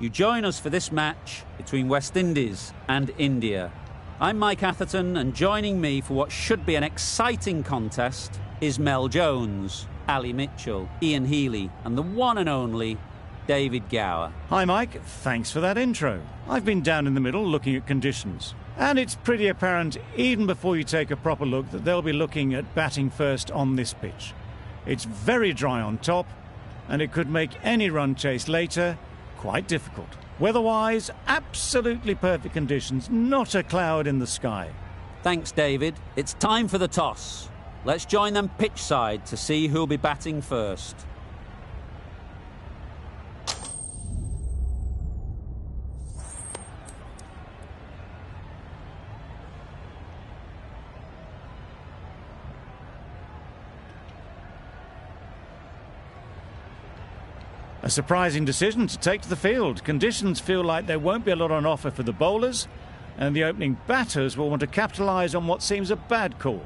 you join us for this match between West Indies and India. I'm Mike Atherton, and joining me for what should be an exciting contest is Mel Jones, Ali Mitchell, Ian Healy and the one and only David Gower. Hi Mike, thanks for that intro. I've been down in the middle looking at conditions. And it's pretty apparent, even before you take a proper look, that they'll be looking at batting first on this pitch. It's very dry on top, and it could make any run chase later quite difficult. Weather-wise, absolutely perfect conditions, not a cloud in the sky. Thanks, David. It's time for the toss. Let's join them pitch side to see who'll be batting first. A surprising decision to take to the field. Conditions feel like there won't be a lot on offer for the bowlers, and the opening batters will want to capitalise on what seems a bad call.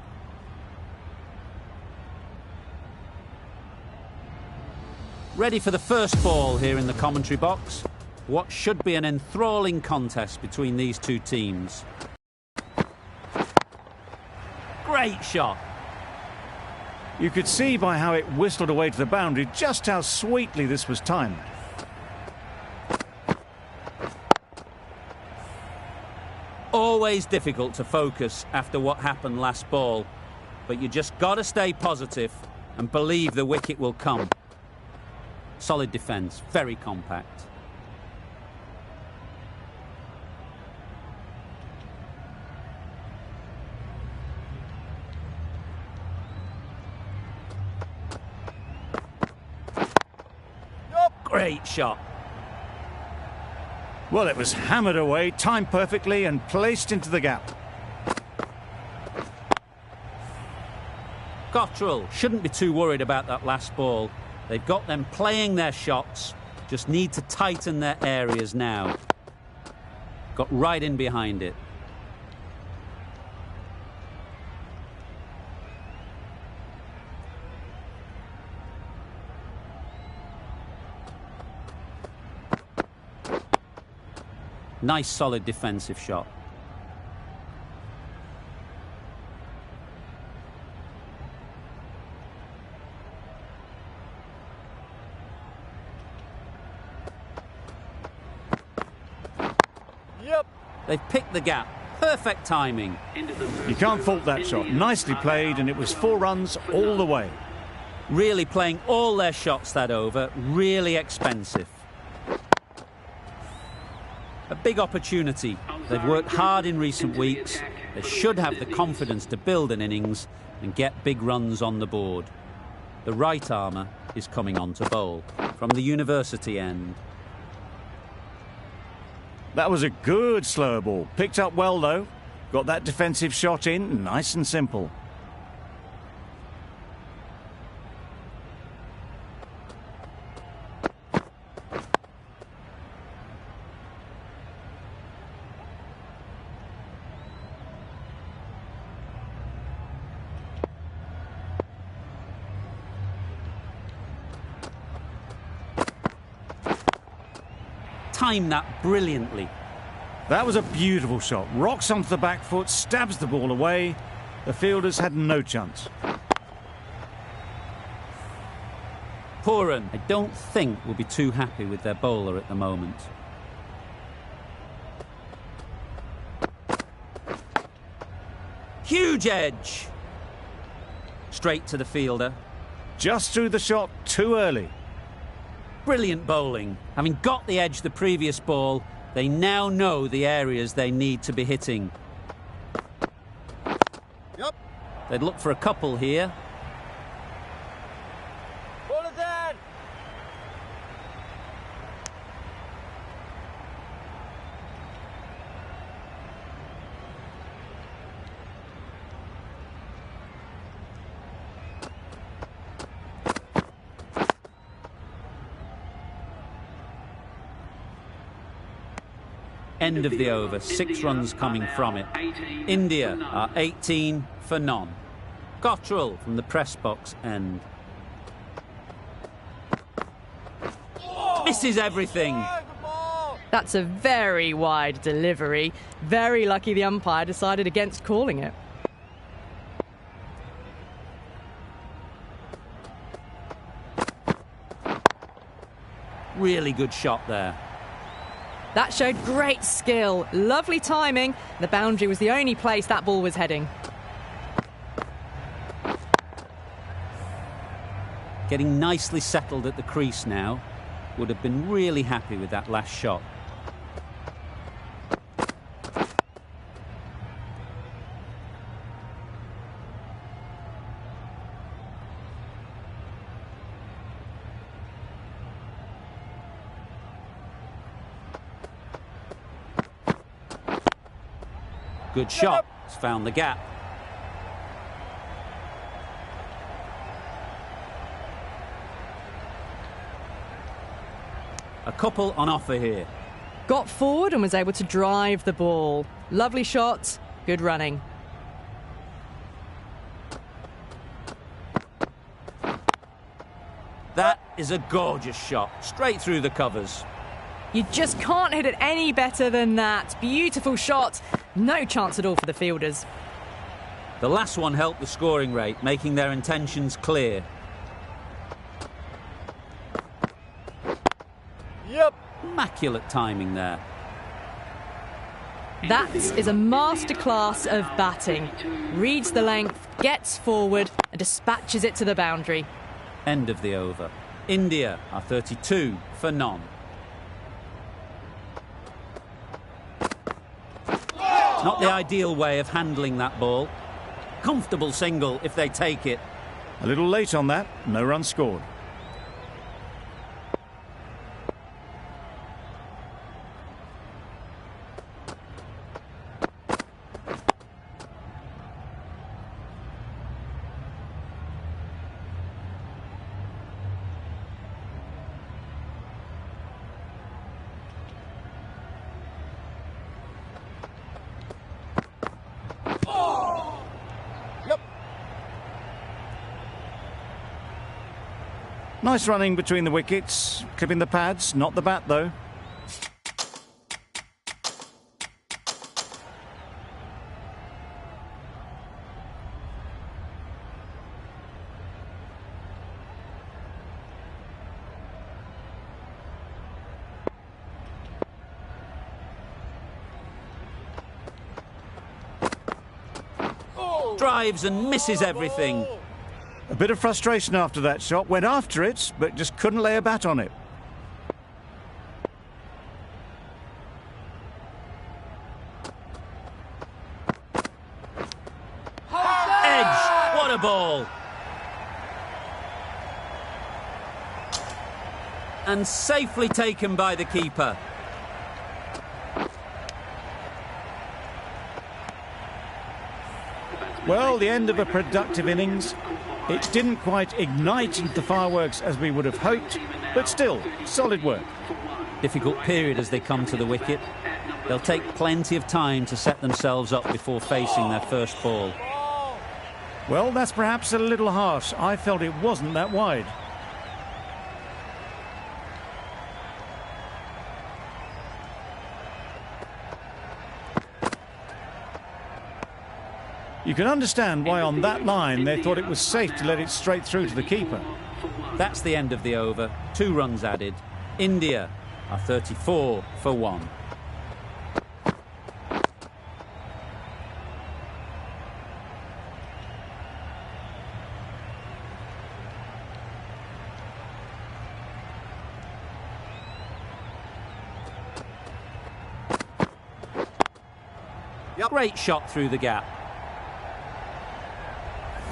Ready for the first ball here in the commentary box. What should be an enthralling contest between these two teams. Great shot. You could see by how it whistled away to the boundary just how sweetly this was timed. Always difficult to focus after what happened last ball, but you just got to stay positive and believe the wicket will come. Solid defence, very compact. Great shot. Well, it was hammered away, timed perfectly and placed into the gap. Cottrell shouldn't be too worried about that last ball. They've got them playing their shots, just need to tighten their areas now. Got right in behind it. Nice solid defensive shot. Yep. They've picked the gap. Perfect timing. You can't fault that shot. Nicely played, and it was 4 runs all the way. Really playing all their shots that over. Really expensive. A big opportunity. They've worked hard in recent weeks. They should have the confidence to build an innings and get big runs on the board. The right armour is coming on to bowl from the university end. That was a good slower ball. Picked up well, though. Got that defensive shot in, nice and simple. Timed that brilliantly. That was a beautiful shot. Rocks onto the back foot, stabs the ball away. The fielders had no chance. Pooran, I don't think, will be too happy with their bowler at the moment. Huge edge. Straight to the fielder. Just threw the shot too early. Brilliant bowling. Having got the edge the previous ball, they now know the areas they need to be hitting. Yep. They'd look for a couple here. Ball is dead. End of the over, 6 runs coming from it. India are 18 for none. Cottrell from the press box end. Misses everything. That's a very wide delivery. Very lucky the umpire decided against calling it. Really good shot there. That showed great skill. Lovely timing. The boundary was the only place that ball was heading. Getting nicely settled at the crease now. Would have been really happy with that last shot. Good shot. It's found the gap. A couple on offer here. Got forward and was able to drive the ball. Lovely shot, good running. That is a gorgeous shot, straight through the covers. You just can't hit it any better than that. Beautiful shot. No chance at all for the fielders. The last one helped the scoring rate, making their intentions clear. Yep. Immaculate timing there. That is a masterclass of batting. Reads the length, gets forward and dispatches it to the boundary. End of the over. India are 32 for none. Not the ideal way of handling that ball. Comfortable single if they take it. A little late on that, no run scored. Nice running between the wickets, clipping the pads, not the bat though. Drives and misses everything. A bit of frustration after that shot, went after it, but just couldn't lay a bat on it. Edge, what a ball. And safely taken by the keeper. Well, the end of a productive innings. It didn't quite ignite the fireworks as we would have hoped, but still, solid work. Difficult period as they come to the wicket. They'll take plenty of time to set themselves up before facing their first ball. Well, that's perhaps a little harsh. I felt it wasn't that wide. You can understand why on that line they thought it was safe to let it straight through to the keeper. That's the end of the over. 2 runs added. India are 34 for 1. Great shot through the gap.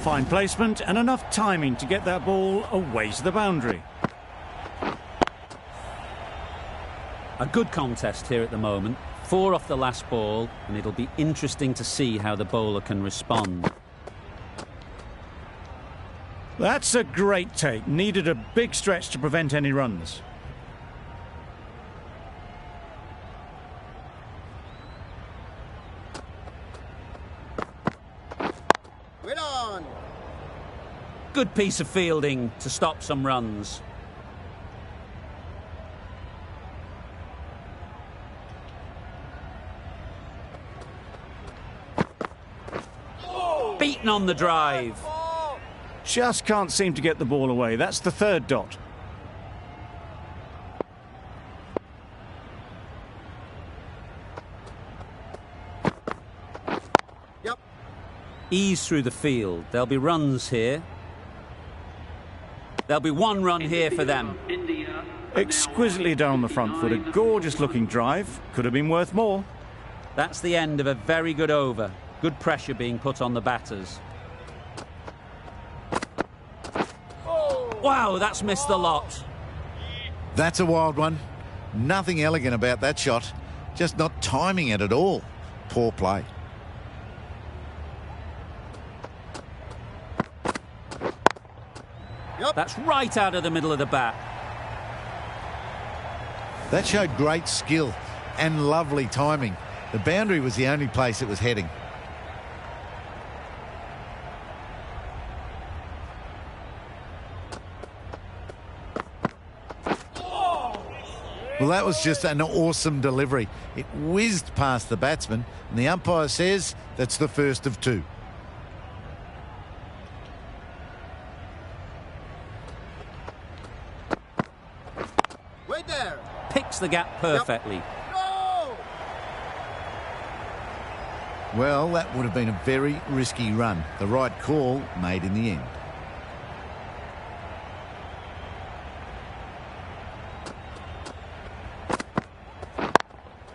Fine placement and enough timing to get that ball away to the boundary. A good contest here at the moment. 4 off the last ball, and it'll be interesting to see how the bowler can respond. That's a great take. Needed a big stretch to prevent any runs. Good piece of fielding to stop some runs. beaten on the drive. Just can't seem to get the ball away. That's the third dot. Yep. Ease through the field. There'll be runs here. There'll be one run here for them. Exquisitely done on the front foot. A gorgeous looking drive. Could have been worth more. That's the end of a very good over. Good pressure being put on the batters. Wow, that's missed the lot. That's a wild one. Nothing elegant about that shot. Just not timing it at all. Poor play. Yep. That's right out of the middle of the bat. That showed great skill and lovely timing. The boundary was the only place it was heading. Well, that was just an awesome delivery. It whizzed past the batsman, and the umpire says that's the first of two. Wait there. Picks the gap perfectly. No! Well, that would have been a very risky run. The right call made in the end.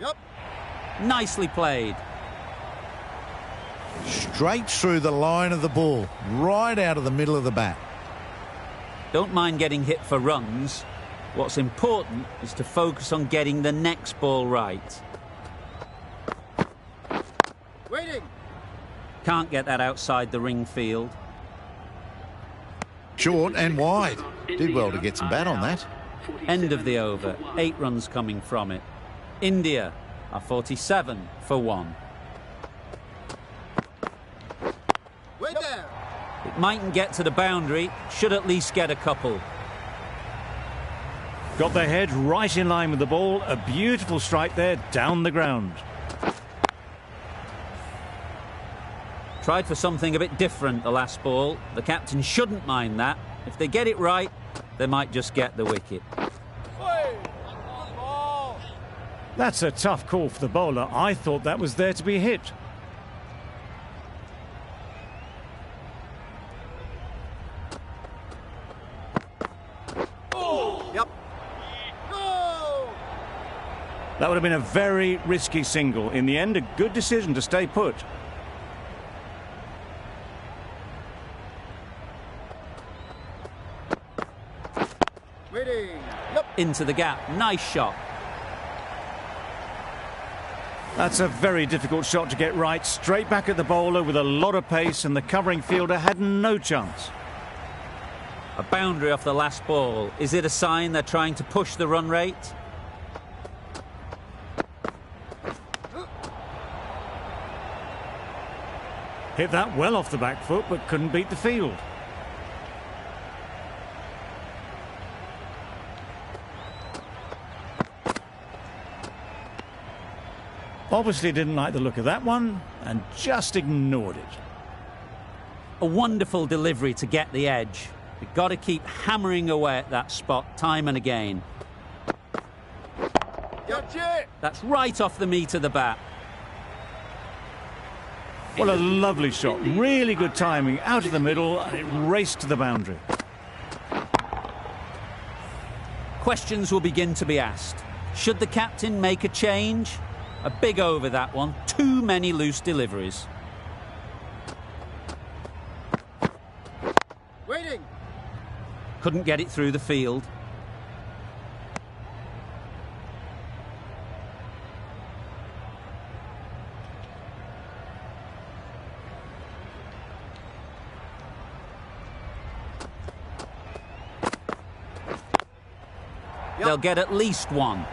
Yep. Nicely played. Straight through the line of the ball, right out of the middle of the bat. Don't mind getting hit for runs. What's important is to focus on getting the next ball right. Waiting. Can't get that outside the ring field. Short and wide. Did well to get some bat on that. End of the over. 8 runs coming from it. India are 47 for 1. Wait there. It mightn't get to the boundary, should at least get a couple. Got their head right in line with the ball. A beautiful strike there down the ground. Tried for something a bit different the last ball. The captain shouldn't mind that. If they get it right, they might just get the wicket. That's a tough call for the bowler. I thought that was there to be hit. Yep. No! That would have been a very risky single. In the end, a good decision to stay put. Waiting. Yep. Into the gap. Nice shot. That's a very difficult shot to get right. Straight back at the bowler with a lot of pace, and the covering fielder had no chance. A boundary off the last ball. Is it a sign they're trying to push the run rate? Hit that well off the back foot, but couldn't beat the field. Obviously didn't like the look of that one and just ignored it. A wonderful delivery to get the edge. You've got to keep hammering away at that spot time and again. Catch it. That's right off the meat of the bat. Well, a lovely shot. Really good timing out of the middle, and it raced to the boundary. Questions will begin to be asked. Should the captain make a change? A big over that one. Too many loose deliveries. Waiting. Couldn't get it through the field. Yep. They'll get at least one.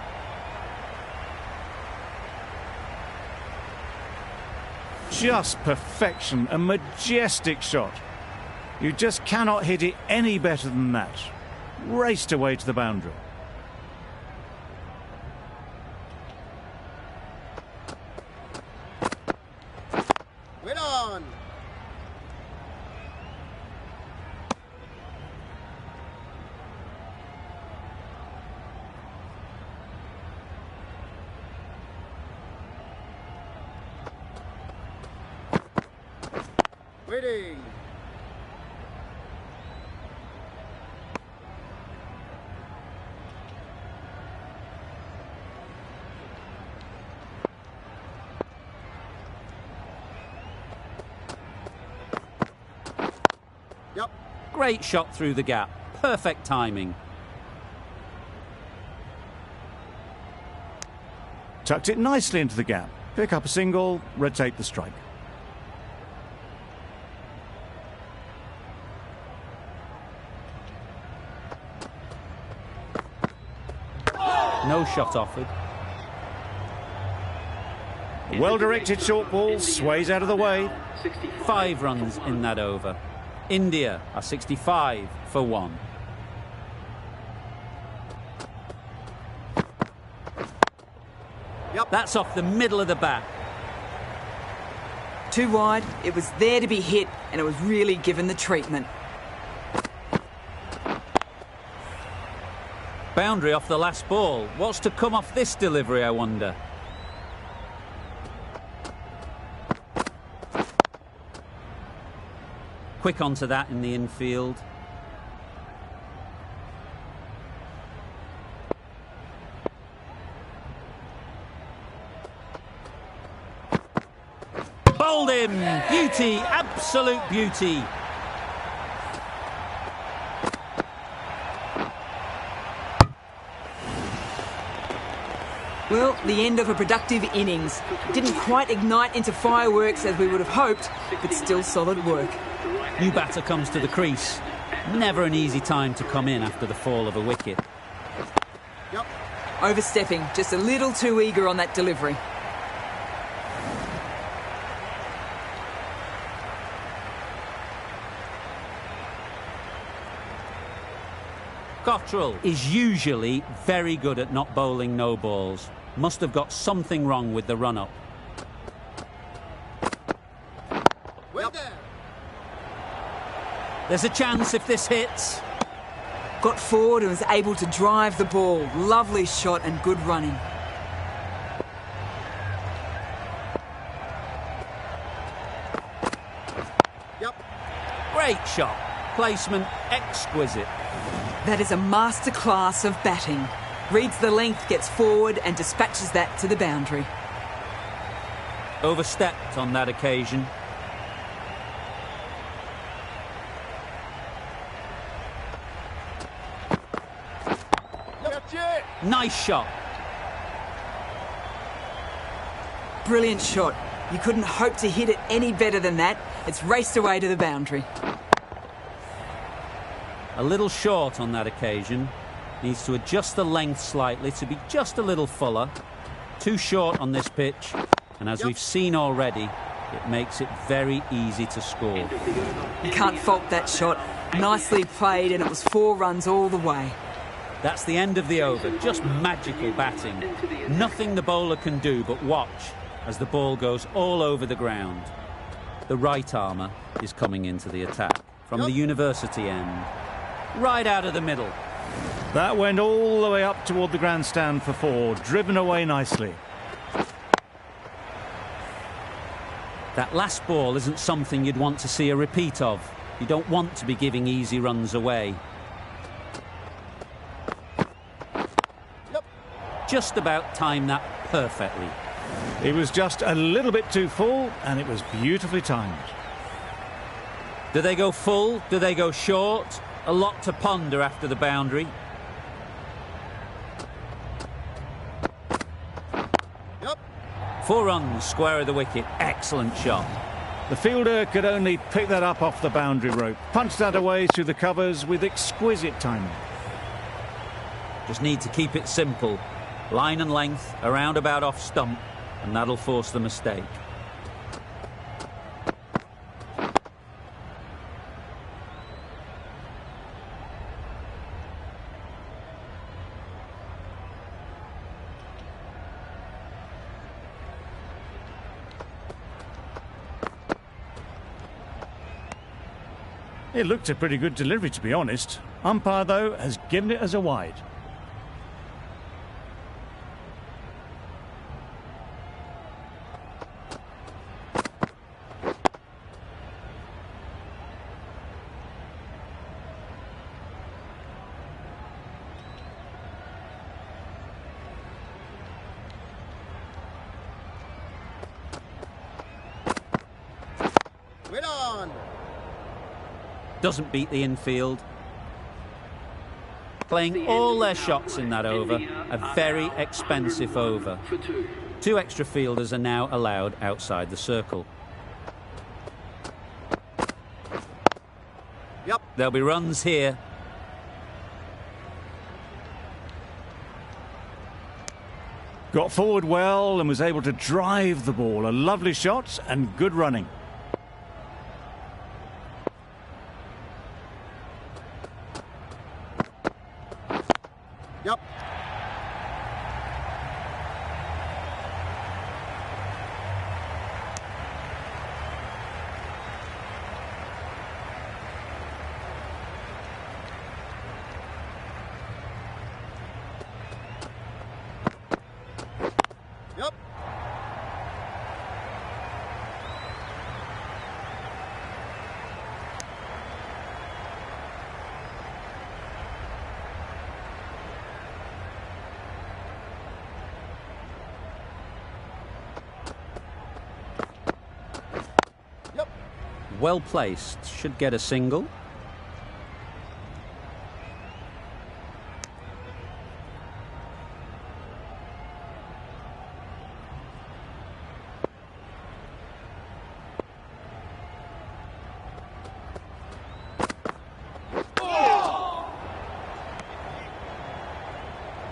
Just perfection, a majestic shot. You just cannot hit it any better than that. Raced away to the boundary. Wait on. Waiting. Yep. Great shot through the gap. Perfect timing. Tucked it nicely into the gap. Pick up a single, rotate the strike. No shot offered. Well-directed short ball sways out of the way. 5 runs in that over. India are 65 for 1. Yep. That's off the middle of the bat. Too wide, it was there to be hit, and it was really given the treatment. Boundary off the last ball. What's to come off this delivery, I wonder? Quick onto that in the infield. Bowled him! Beauty, absolute beauty. Well, the end of a productive innings. Didn't quite ignite into fireworks as we would have hoped, but still solid work. New batter comes to the crease. Never an easy time to come in after the fall of a wicket. Yep. Overstepping, just a little too eager on that delivery. Cottrell is usually very good at not bowling no balls. Must have got something wrong with the run-up. Well there. There's a chance if this hits. Got forward and was able to drive the ball. Lovely shot and good running. Yep. Great shot. Placement exquisite. That is a masterclass of batting. Reads the length, gets forward and dispatches that to the boundary. Overstepped on that occasion. Catch it. Nice shot. Brilliant shot. You couldn't hope to hit it any better than that. It's raced away to the boundary. A little short on that occasion. Needs to adjust the length slightly to be just a little fuller. Too short on this pitch. And as we've seen already, it makes it very easy to score. You can't fault that shot. Nicely played, and it was 4 runs all the way. That's the end of the over. Just magical batting. Nothing the bowler can do but watch as the ball goes all over the ground. The right armour is coming into the attack from the university end. Right out of the middle. That went all the way up toward the grandstand for 4, driven away nicely. That last ball isn't something you'd want to see a repeat of. You don't want to be giving easy runs away. Yep. Just about timed that perfectly. It was just a little bit too full, and it was beautifully timed. Do they go full? Do they go short? A lot to ponder after the boundary. Yep. 4 runs, square of the wicket. Excellent shot. The fielder could only pick that up off the boundary rope, punched that away through the covers with exquisite timing. Just need to keep it simple. Line and length, around about off stump, and that'll force the mistake. It looked a pretty good delivery, to be honest. Umpire, though, has given it as a wide. on. Doesn't beat the infield. Playing all their shots in that over, a very expensive over. 2 extra fielders are now allowed outside the circle. Yep. There'll be runs here. Got forward well and was able to drive the ball. A lovely shot and good running. Yep. Yep. Yep. Well placed. Should get a single.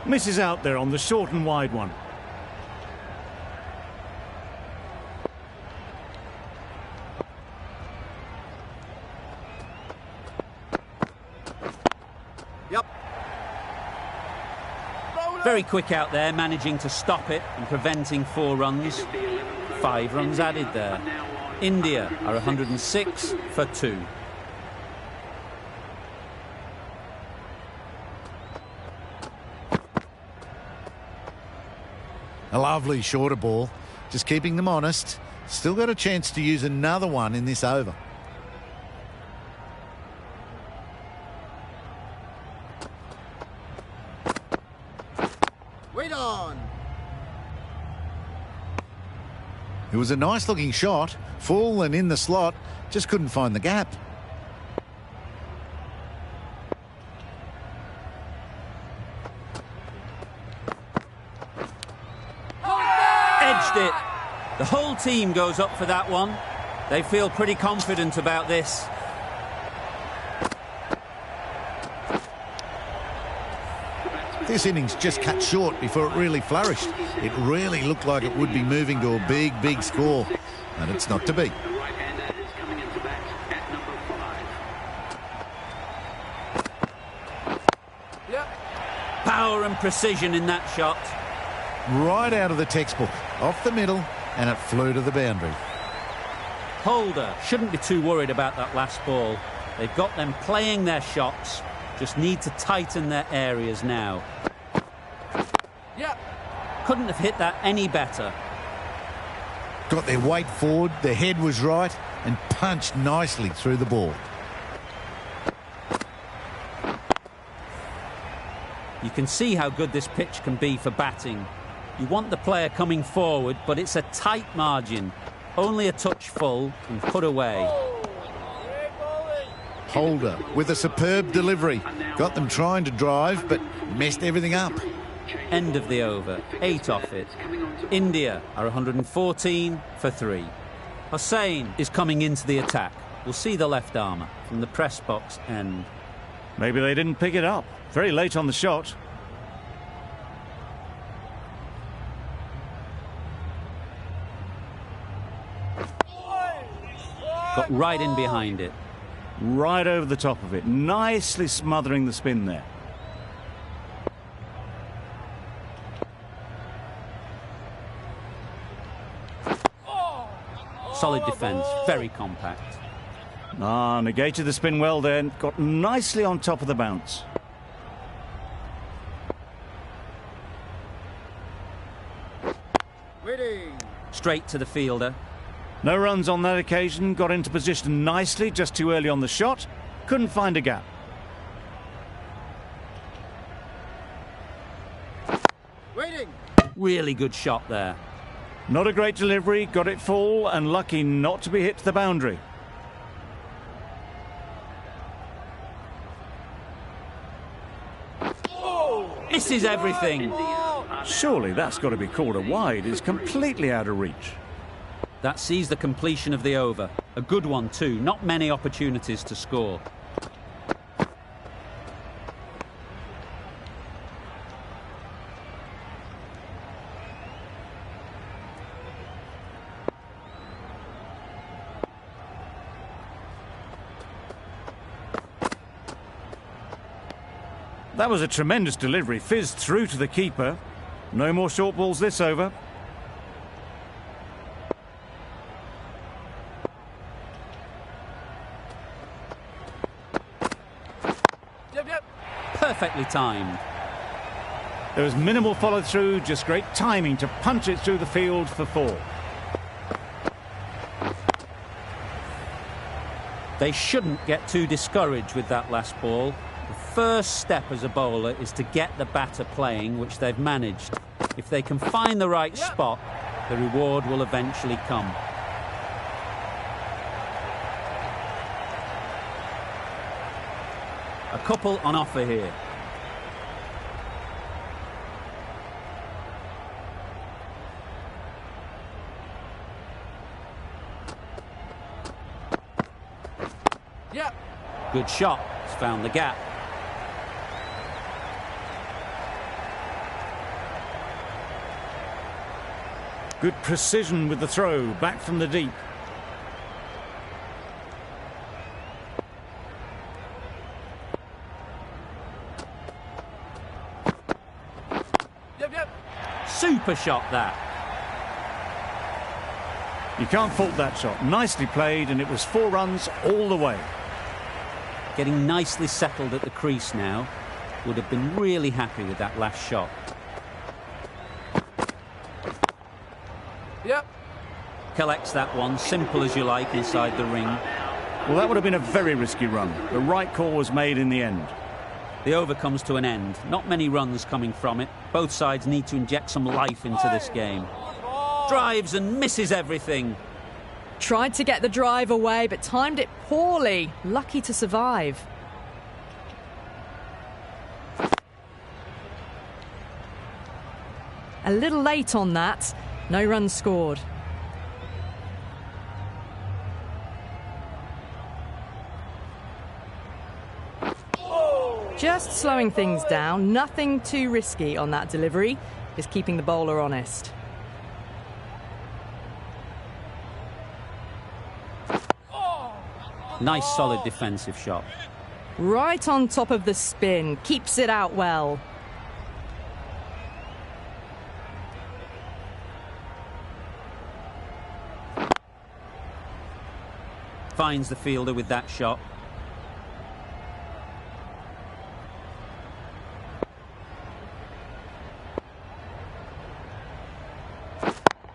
Misses out there on the short and wide one. Yep. Very quick out there, managing to stop it and preventing 4 runs. 5 runs added there. India are 106 for 2. A lovely shorter ball, just keeping them honest. Still got a chance to use another one in this over. Wait on. It was a nice looking shot, full and in the slot, just couldn't find the gap. Edged it. The whole team goes up for that one. They feel pretty confident about this. This innings just cut short before it really flourished. It really looked like it would be moving to a big, big score, and it's not to be. Yep. Power and precision in that shot. Right out of the textbook, off the middle, and it flew to the boundary. Holder shouldn't be too worried about that last ball. They've got them playing their shots, just need to tighten their areas now. Yep. Couldn't have hit that any better. Got their weight forward, their head was right, and punched nicely through the ball. You can see how good this pitch can be for batting. You want the player coming forward, but it's a tight margin. Only a touch full and put away. Holder with a superb delivery. Got them trying to drive, but messed everything up. End of the over. 8 off it. India are 114 for 3. Hussain is coming into the attack. We'll see the left armour from the press box end. Maybe they didn't pick it up. Very late on the shot. Got right in behind it. Right over the top of it. Nicely smothering the spin there. Solid defence, very compact. Negated the spin well then. Got nicely on top of the bounce. Waiting. Straight to the fielder. No runs on that occasion. Got into position nicely, just too early on the shot. Couldn't find a gap. Waiting. Really good shot there. Not a great delivery. Got it full and lucky not to be hit to the boundary. misses everything. Surely that's got to be called a wide. It's completely out of reach. That sees the completion of the over. A good one too, not many opportunities to score. That was a tremendous delivery, fizzed through to the keeper. No more short balls this over. Yep. Perfectly timed. There was minimal follow-through, just great timing to punch it through the field for 4. They shouldn't get too discouraged with that last ball. The first step as a bowler is to get the batter playing, which they've managed. If they can find the right spot, the reward will eventually come. A couple on offer here. Yep. Good shot. It's found the gap. Good precision with the throw, back from the deep. Yep. Super shot that. You can't fault that shot. Nicely played, and it was 4 runs all the way. Getting nicely settled at the crease now. Would have been really happy with that last shot. Yep. Collects that one, simple as you like, inside the ring. Well, that would have been a very risky run. The right call was made in the end. The over comes to an end. Not many runs coming from it. Both sides need to inject some life into this game. Drives and misses everything. Tried to get the drive away, but timed it poorly. Lucky to survive. A little late on that. No runs scored. Just slowing things down. Nothing too risky on that delivery. Just keeping the bowler honest. Nice solid defensive shot. Right on top of the spin. Keeps it out well. Finds the fielder with that shot.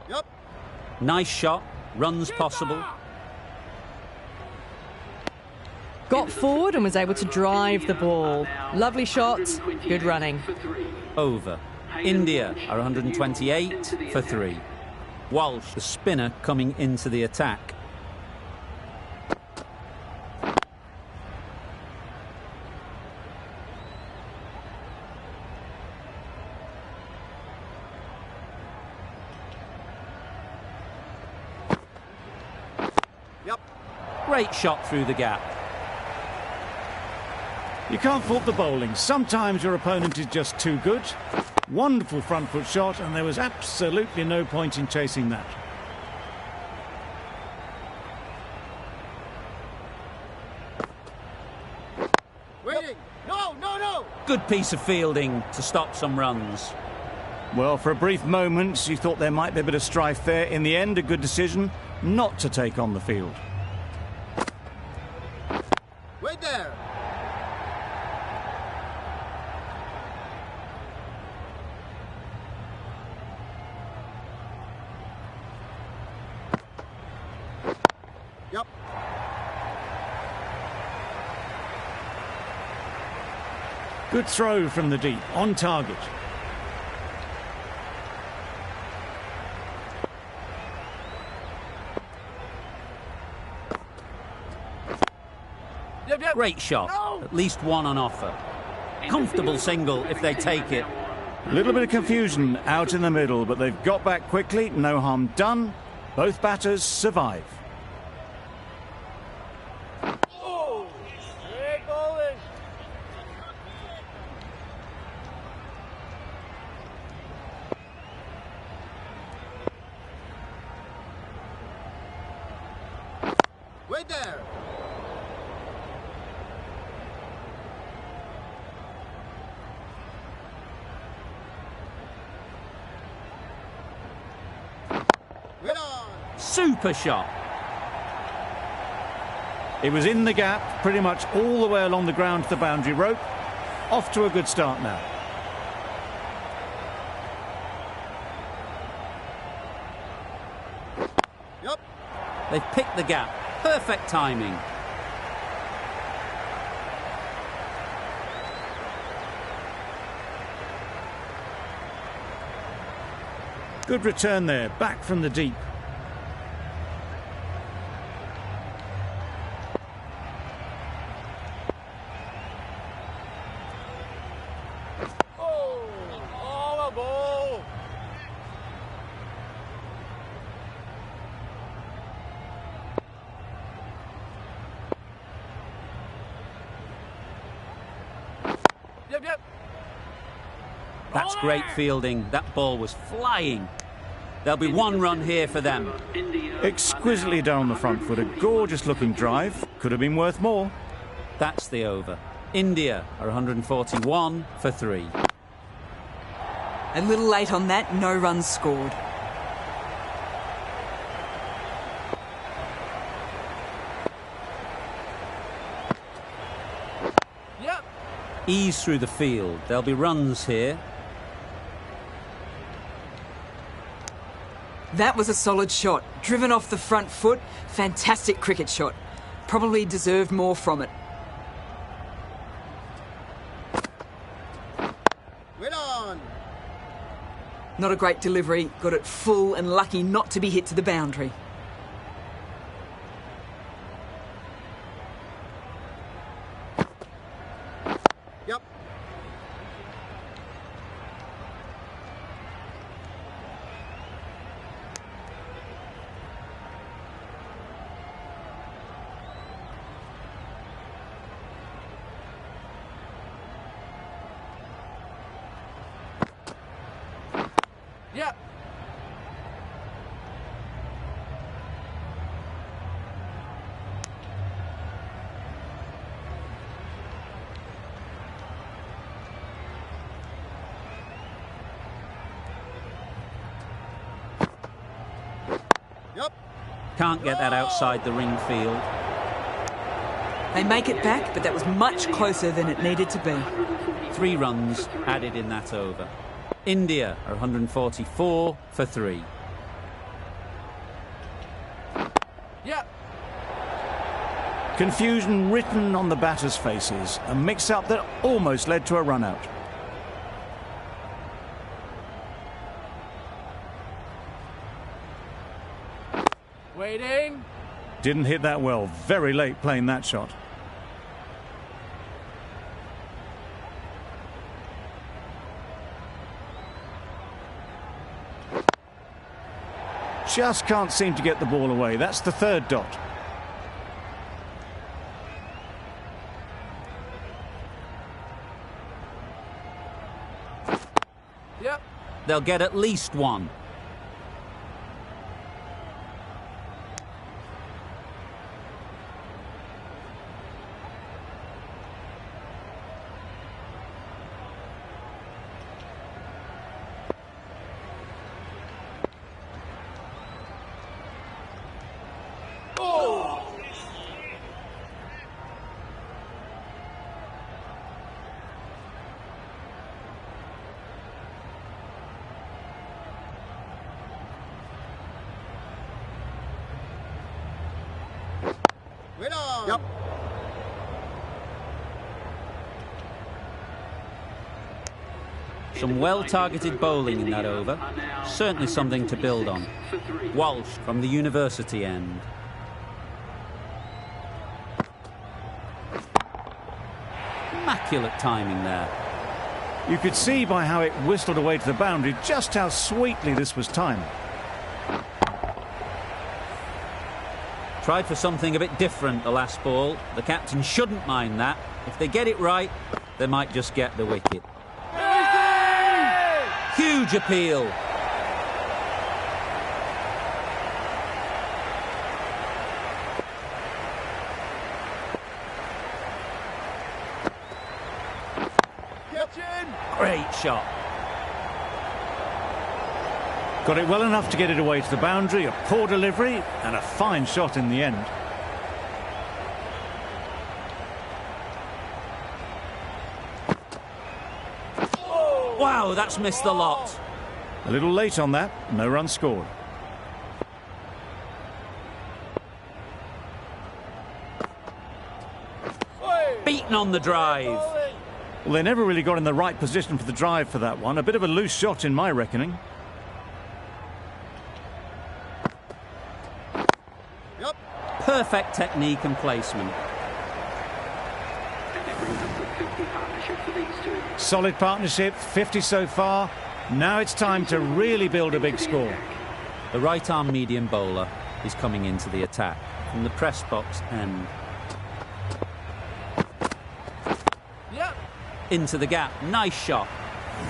Yep. Nice shot. Runs possible. Got forward and was able to drive the ball. Lovely shot. Good running. Over. India are 128 for 3. Walsh, the spinner, coming into the attack. Yep. Great shot through the gap. You can't fault the bowling. Sometimes your opponent is just too good. Wonderful front foot shot, and there was absolutely no point in chasing that. Waiting. No. Good piece of fielding to stop some runs. Well, for a brief moment, you thought there might be a bit of strife there. In the end, a good decision not to take on the field. Wait there. Yep. Good throw from the deep, on target. Yep. Great shot. No. At least one on offer. comfortable single if they take it. A little bit of confusion out in the middle, but they've got back quickly. No harm done. Both batters survive. Wait there. Wait on. Super shot. It was in the gap, pretty much all the way along the ground to the boundary rope. Off to a good start now. Yep. They've picked the gap. Perfect timing. Good return there, back from the deep. Yep. That's great fielding. That ball was flying. There'll be one run here for them. Exquisitely done on the front foot. A gorgeous looking drive. Could have been worth more. That's the over. India are 141 for 3. A little late on that, no runs scored. Yep. Ease through the field. There'll be runs here. That was a solid shot. Driven off the front foot. Fantastic cricket shot. Probably deserved more from it. Wait on. Not a great delivery. Got it full and lucky not to be hit to the boundary. Yep. Yep. Yep. Can't get that outside the ring field. They make it back, but that was much closer than it needed to be. 3 runs added in that over. India are 144 for 3. Yep. Confusion written on the batters' faces. A mix-up that almost led to a run-out. Waiting. Didn't hit that well. Very late playing that shot. Just can't seem to get the ball away. That's the 3rd dot. Yep. They'll get at least 1. Wait on. Yep. Some well-targeted bowling in that over. Certainly something to build on. Walsh from the university end. immaculate timing there. You could see by how it whistled away to the boundary just how sweetly this was timed. Tried for something a bit different the last ball. The captain shouldn't mind that. If they get it right, they might just get the wicket. Huge appeal. Great shot. Got it well enough to get it away to the boundary, a poor delivery and a fine shot in the end. Wow, that's missed the lot. A little late on that, no run scored. Beaten on the drive. Well, they never really got in the right position for the drive for that one. A bit of a loose shot in my reckoning. Perfect technique and placement. Solid partnership, 50 so far. Now it's time to really build a big score. The right-arm medium bowler is coming into the attack from the press box end. Into the gap. Nice shot.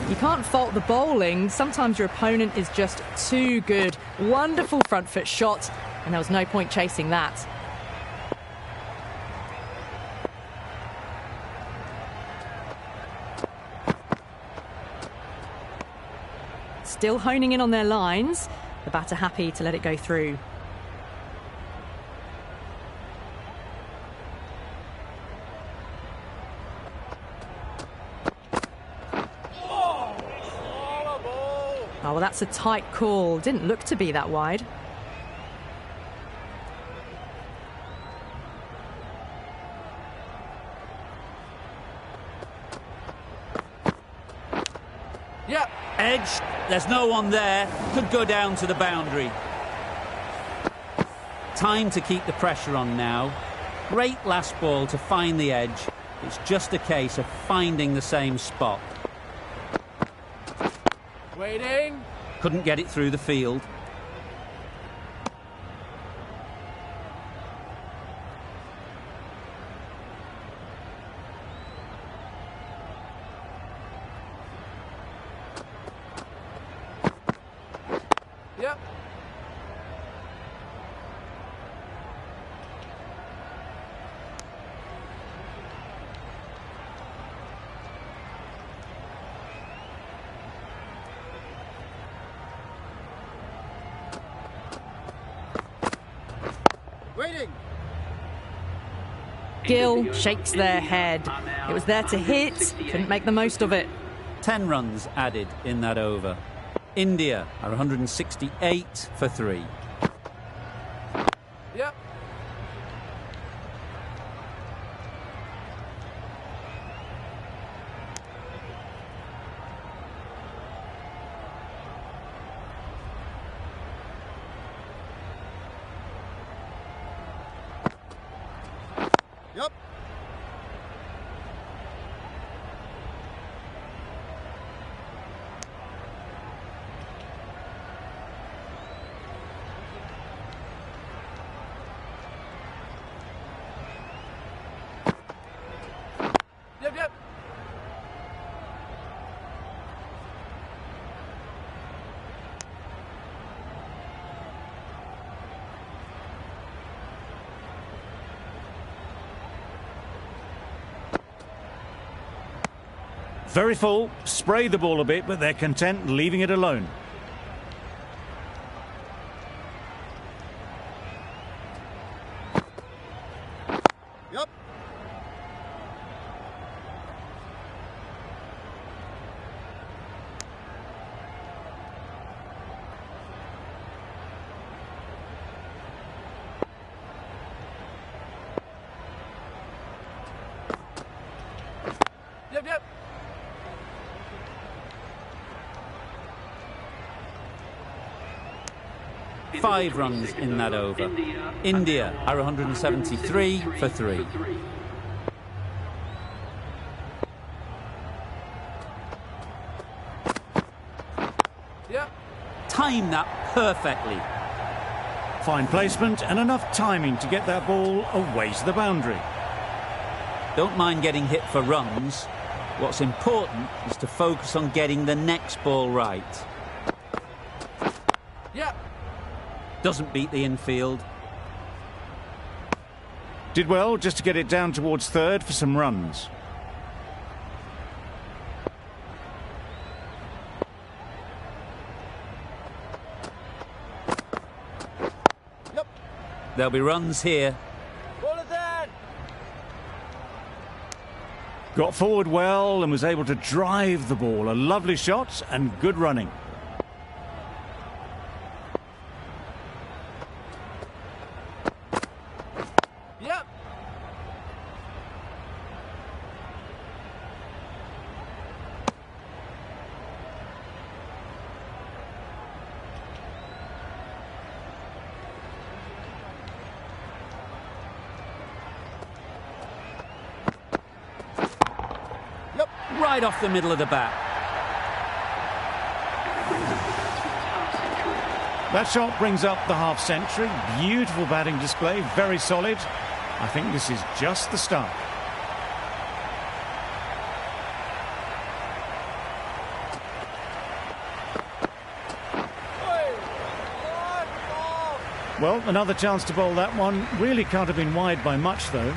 You can't fault the bowling. Sometimes your opponent is just too good. Wonderful front foot shot, and there was no point chasing that. Still honing in on their lines. The batter happy to let it go through. Oh, well, that's a tight call. Didn't look to be that wide. Yep. Edge. There's no one there. Could go down to the boundary. Time to keep the pressure on now. Great last ball to find the edge. It's just a case of finding the same spot. Waiting. Couldn't get it through the field. Yep. Waiting. Gill shakes their head. It was there to hit, couldn't make the most of it. 10 runs added in that over. India are 168 for 3. Yep. Yep. Yep, yep. Very full, spray the ball a bit, but they're content leaving it alone. Yep. Yep, yep. Five runs in that over. India are 173 for 3. timed that perfectly. Fine placement and enough timing to get that ball away to the boundary. Don't mind getting hit for runs. What's important is to focus on getting the next ball right. Yep. Doesn't beat the infield. Did well just to get it down towards third for some runs. Yep. There'll be runs here. Ball is in. Got forward well and was able to drive the ball. A lovely shot and good running. Yep. Yep. Right off the middle of the bat. That shot brings up the half century. Beautiful batting display, very solid. I think this is just the start. Well, another chance to bowl that one. Really can't have been wide by much, though.